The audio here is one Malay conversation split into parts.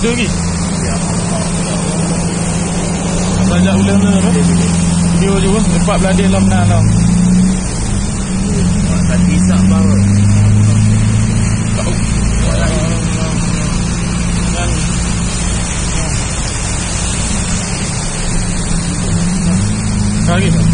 Ada lagi? Banyak ulang tu apa? Video je pun tempat Banjir Lamno. Tadi tak bawa. Lagi tak?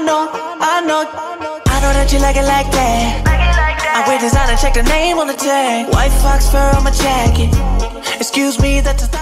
I know that you like it like that. I wear designer, check the name on the tag. White fox fur on my jacket. Excuse me, that's a